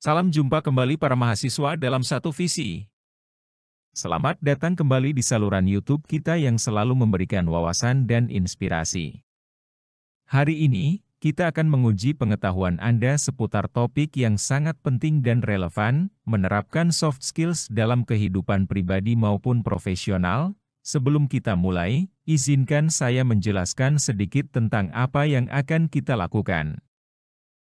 Salam jumpa kembali para mahasiswa dalam satu visi. Selamat datang kembali di saluran YouTube kita yang selalu memberikan wawasan dan inspirasi. Hari ini, kita akan menguji pengetahuan Anda seputar topik yang sangat penting dan relevan, menerapkan soft skills dalam kehidupan pribadi maupun profesional. Sebelum kita mulai, izinkan saya menjelaskan sedikit tentang apa yang akan kita lakukan.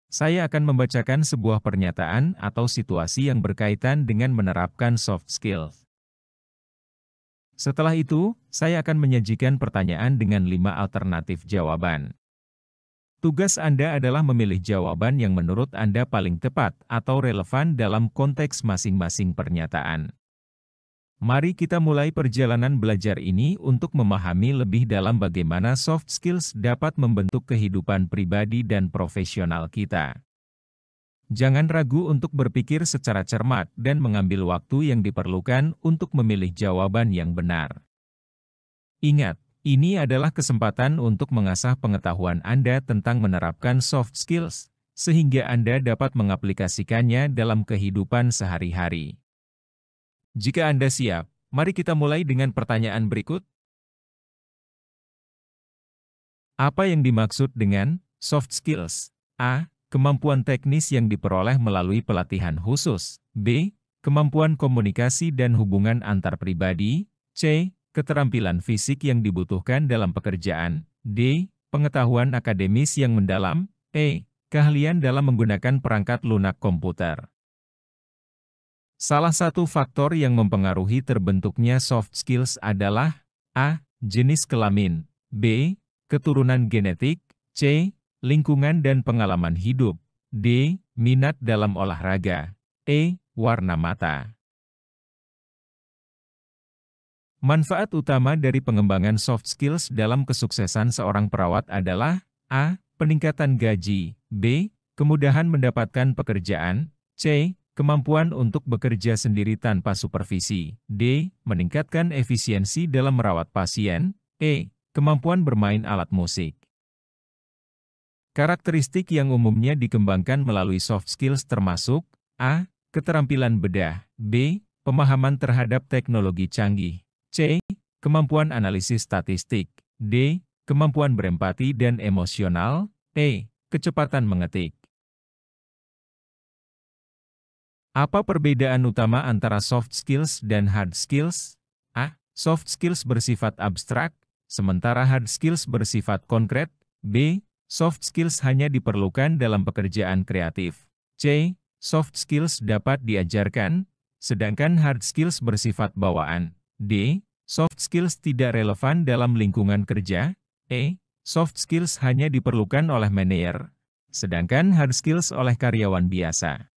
Saya akan membacakan sebuah pernyataan atau situasi yang berkaitan dengan menerapkan soft skills. Setelah itu, saya akan menyajikan pertanyaan dengan 5 alternatif jawaban. Tugas Anda adalah memilih jawaban yang menurut Anda paling tepat atau relevan dalam konteks masing-masing pernyataan. Mari kita mulai perjalanan belajar ini untuk memahami lebih dalam bagaimana soft skills dapat membentuk kehidupan pribadi dan profesional kita. Jangan ragu untuk berpikir secara cermat dan mengambil waktu yang diperlukan untuk memilih jawaban yang benar. Ingat, ini adalah kesempatan untuk mengasah pengetahuan Anda tentang menerapkan soft skills, sehingga Anda dapat mengaplikasikannya dalam kehidupan sehari-hari. Jika Anda siap, mari kita mulai dengan pertanyaan berikut. Apa yang dimaksud dengan soft skills? A. Kemampuan teknis yang diperoleh melalui pelatihan khusus. B. Kemampuan komunikasi dan hubungan antar pribadi. C. Keterampilan fisik yang dibutuhkan dalam pekerjaan. D. Pengetahuan akademis yang mendalam. E. Keahlian dalam menggunakan perangkat lunak komputer. Salah satu faktor yang mempengaruhi terbentuknya soft skills adalah A. Jenis kelamin. B. Keturunan genetik. C. Lingkungan dan pengalaman hidup. D. Minat dalam olahraga. E. Warna mata. Manfaat utama dari pengembangan soft skills dalam kesuksesan seorang perawat adalah A. Peningkatan gaji. B. Kemudahan mendapatkan pekerjaan. C. Kemampuan untuk bekerja sendiri tanpa supervisi. D. Meningkatkan efisiensi dalam merawat pasien. E. Kemampuan bermain alat musik. Karakteristik yang umumnya dikembangkan melalui soft skills termasuk A. Keterampilan bedah. B. Pemahaman terhadap teknologi canggih. C. Kemampuan analisis statistik. D. Kemampuan berempati dan emosional. E. Kecepatan mengetik. Apa perbedaan utama antara soft skills dan hard skills? A. Soft skills bersifat abstrak, sementara hard skills bersifat konkret. B. Soft skills hanya diperlukan dalam pekerjaan kreatif. C. Soft skills dapat diajarkan, sedangkan hard skills bersifat bawaan. D. Soft skills tidak relevan dalam lingkungan kerja. E. Soft skills hanya diperlukan oleh manajer, sedangkan hard skills oleh karyawan biasa.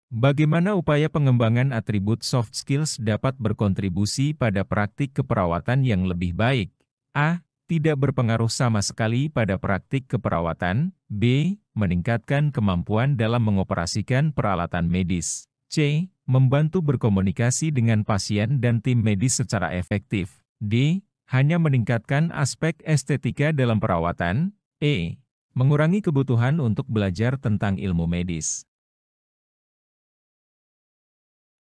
Bagaimana upaya pengembangan atribut soft skills dapat berkontribusi pada praktik keperawatan yang lebih baik? A. Tidak berpengaruh sama sekali pada praktik keperawatan. B. Meningkatkan kemampuan dalam mengoperasikan peralatan medis. C. Membantu berkomunikasi dengan pasien dan tim medis secara efektif. D. Hanya meningkatkan aspek estetika dalam perawatan. E. Mengurangi kebutuhan untuk belajar tentang ilmu medis.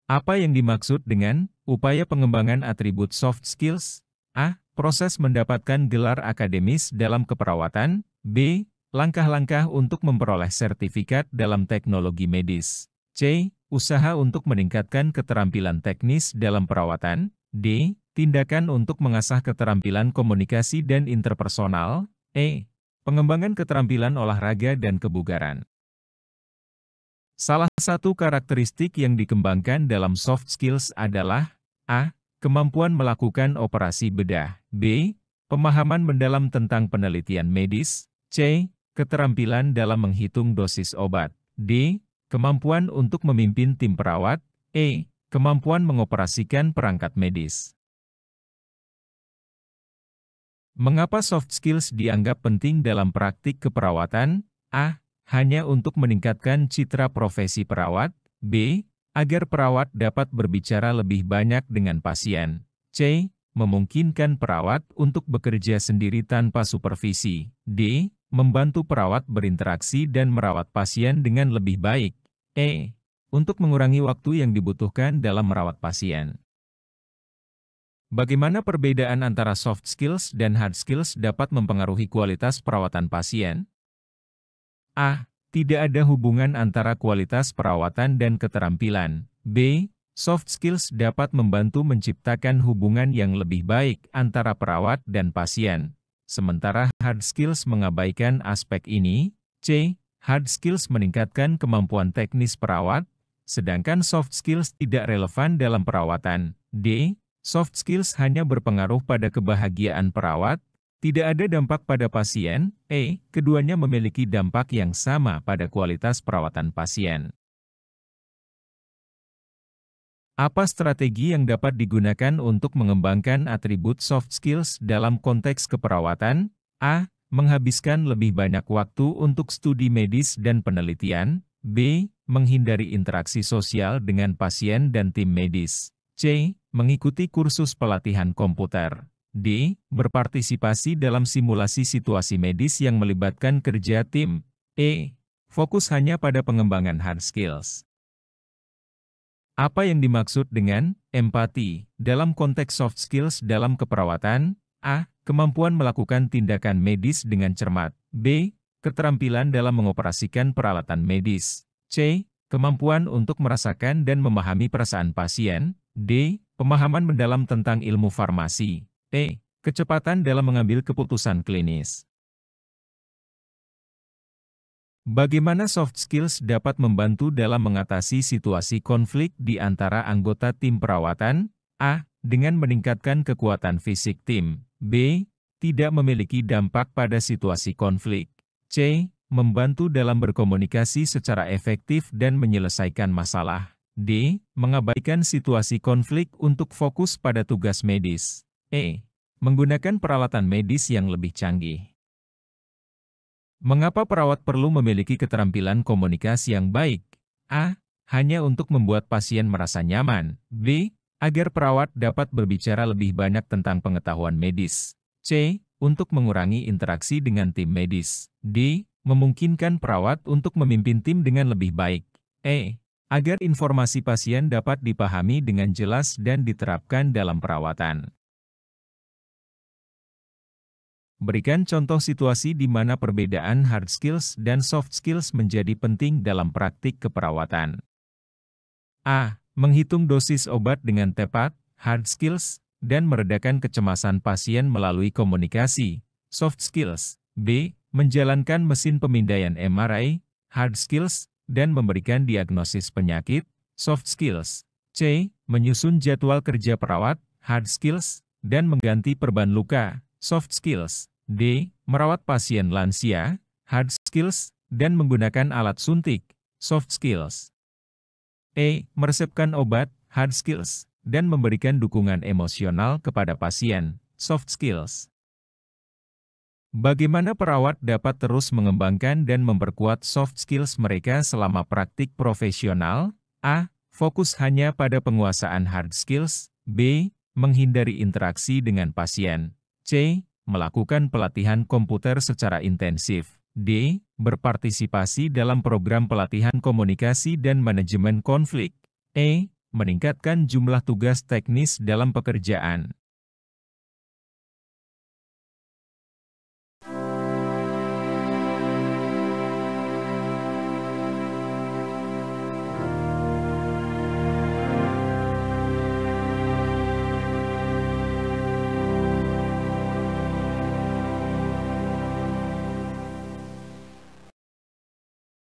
Apa yang dimaksud dengan upaya pengembangan atribut soft skills? A. Proses mendapatkan gelar akademis dalam keperawatan. B. Langkah-langkah untuk memperoleh sertifikat dalam teknologi medis. C. Usaha untuk meningkatkan keterampilan teknis dalam perawatan. D. Tindakan untuk mengasah keterampilan komunikasi dan interpersonal. E. Pengembangan keterampilan olahraga dan kebugaran. Salah satu karakteristik yang dikembangkan dalam soft skills adalah A. Kemampuan melakukan operasi bedah. B. Pemahaman mendalam tentang penelitian medis. C. Keterampilan dalam menghitung dosis obat. D. Kemampuan untuk memimpin tim perawat. E. Kemampuan mengoperasikan perangkat medis. Mengapa soft skills dianggap penting dalam praktik keperawatan? A. Hanya untuk meningkatkan citra profesi perawat. B. Agar perawat dapat berbicara lebih banyak dengan pasien. C. Memungkinkan perawat untuk bekerja sendiri tanpa supervisi. D. Membantu perawat berinteraksi dan merawat pasien dengan lebih baik. E. Untuk mengurangi waktu yang dibutuhkan dalam merawat pasien. Bagaimana perbedaan antara soft skills dan hard skills dapat mempengaruhi kualitas perawatan pasien? A. Tidak ada hubungan antara kualitas perawatan dan keterampilan. B. Soft skills dapat membantu menciptakan hubungan yang lebih baik antara perawat dan pasien. Sementara hard skills mengabaikan aspek ini. C. Hard skills meningkatkan kemampuan teknis perawat, sedangkan soft skills tidak relevan dalam perawatan. D. Soft skills hanya berpengaruh pada kebahagiaan perawat, tidak ada dampak pada pasien. E. Keduanya memiliki dampak yang sama pada kualitas perawatan pasien. Apa strategi yang dapat digunakan untuk mengembangkan atribut soft skills dalam konteks keperawatan? A. Menghabiskan lebih banyak waktu untuk studi medis dan penelitian. B. Menghindari interaksi sosial dengan pasien dan tim medis. C. Mengikuti kursus pelatihan komputer. D. Berpartisipasi dalam simulasi situasi medis yang melibatkan kerja tim. E. Fokus hanya pada pengembangan hard skills. Apa yang dimaksud dengan empati dalam konteks soft skills dalam keperawatan? A. Kemampuan melakukan tindakan medis dengan cermat. B. Keterampilan dalam mengoperasikan peralatan medis. C. Kemampuan untuk merasakan dan memahami perasaan pasien. D. Pemahaman mendalam tentang ilmu farmasi. E. Kecepatan dalam mengambil keputusan klinis. Bagaimana soft skills dapat membantu dalam mengatasi situasi konflik di antara anggota tim perawatan? A. Dengan meningkatkan kekuatan fisik tim. B. Tidak memiliki dampak pada situasi konflik. C. Membantu dalam berkomunikasi secara efektif dan menyelesaikan masalah. D. Mengabaikan situasi konflik untuk fokus pada tugas medis. E. Menggunakan peralatan medis yang lebih canggih. Mengapa perawat perlu memiliki keterampilan komunikasi yang baik? A. Hanya untuk membuat pasien merasa nyaman. B. Agar perawat dapat berbicara lebih banyak tentang pengetahuan medis. C. Untuk mengurangi interaksi dengan tim medis. D. Memungkinkan perawat untuk memimpin tim dengan lebih baik. E. Agar informasi pasien dapat dipahami dengan jelas dan diterapkan dalam perawatan. Berikan contoh situasi di mana perbedaan hard skills dan soft skills menjadi penting dalam praktik keperawatan. A. Menghitung dosis obat dengan tepat, hard skills, dan meredakan kecemasan pasien melalui komunikasi, soft skills. B. Menjalankan mesin pemindaian MRI, hard skills, dan memberikan diagnosis penyakit, soft skills. C. Menyusun jadwal kerja perawat, hard skills, dan mengganti perban luka, soft skills. D. Merawat pasien lansia, hard skills, dan menggunakan alat suntik, soft skills. E. Meresepkan obat, hard skills, dan memberikan dukungan emosional kepada pasien, soft skills. Bagaimana perawat dapat terus mengembangkan dan memperkuat soft skills mereka selama praktik profesional? A. Fokus hanya pada penguasaan hard skills. B. Menghindari interaksi dengan pasien. C. Melakukan pelatihan komputer secara intensif. D. Berpartisipasi dalam program pelatihan komunikasi dan manajemen konflik. E. Meningkatkan jumlah tugas teknis dalam pekerjaan.